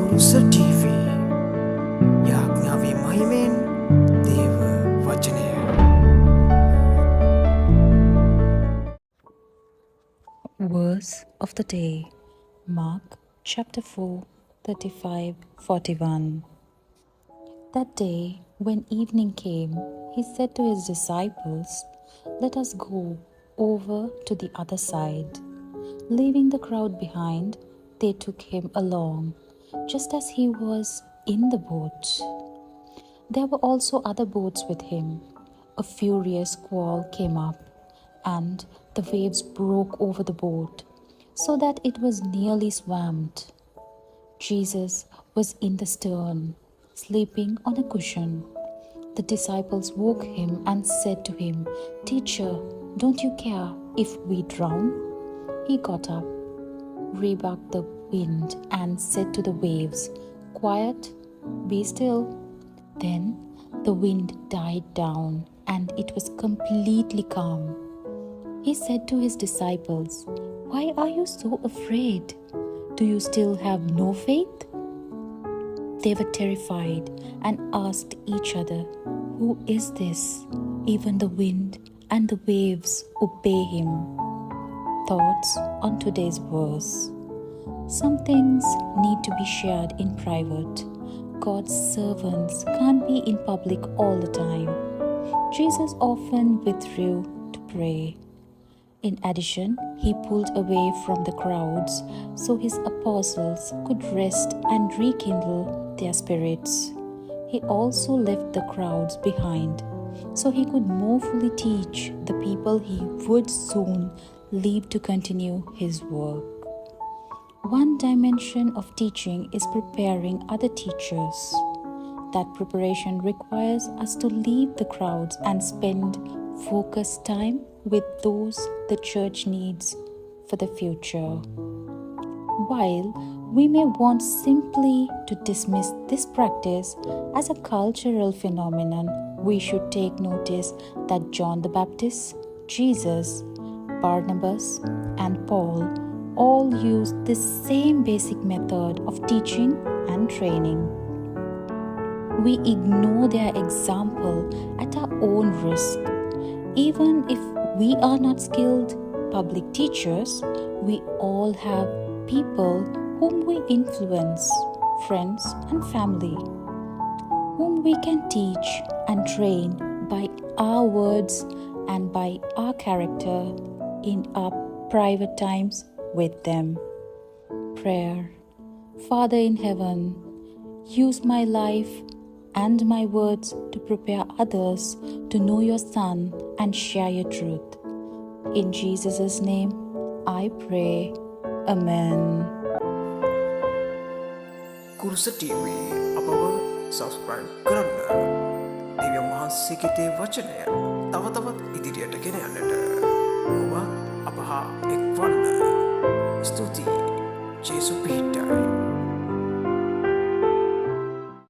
KURUSA TV යාඥාවේ මහිමෙන් දේව වචනය. Verse of the day, Mark chapter 4, 35-41. That day, when evening came, he said to his disciples, "Let us go over to the other side." Leaving the crowd behind, they took him along, just as he was in the boat. There were also other boats with him. A furious squall came up, and the waves broke over the boat, so that it was nearly swamped. Jesus was in the stern, sleeping on a cushion. The disciples woke him and said to him, "Teacher, don't you care if we drown?" He got up, rebuked the wind, and said to the waves, "Quiet, be still." Then the wind died down, and it was completely calm. He said to his disciples, "Why are you so afraid? Do you still have no faith?" They were terrified and asked each other, "Who is this? Even the wind and the waves obey him." Thoughts on today's verse. Some things need to be shared in private. God's servants can't be in public all the time. Jesus often withdrew to pray. In addition, he pulled away from the crowds so his apostles could rest and rekindle their spirits. He also left the crowds behind so he could more fully teach the people he would soon leave to continue his work. One dimension of teaching is preparing other teachers. That preparation requires us to leave the crowds and spend focused time with those the church needs for the future. While we may want simply to dismiss this practice as a cultural phenomenon, we should take notice that John the Baptist, Jesus, Barnabas, and Paul all used this same basic method of teaching and training. We ignore their example at our own risk. Even if we are not skilled public teachers, we all have people whom we influence, friends and family, whom we can teach and train by our words and by our character in our private times with them. Prayer. Father in heaven, use my life and my words to prepare others to know your Son and share your truth. In Jesus' name, I pray. Amen. KURUSA TV අපව subscribe කරන්න. දේව මහන්සියගේ වචනය තව තවත් ඉදිරියට ගෙන යන්නට ඔබ අප හා එක්වන්න. ස්තුතියි. ජේසු පිහිටයි.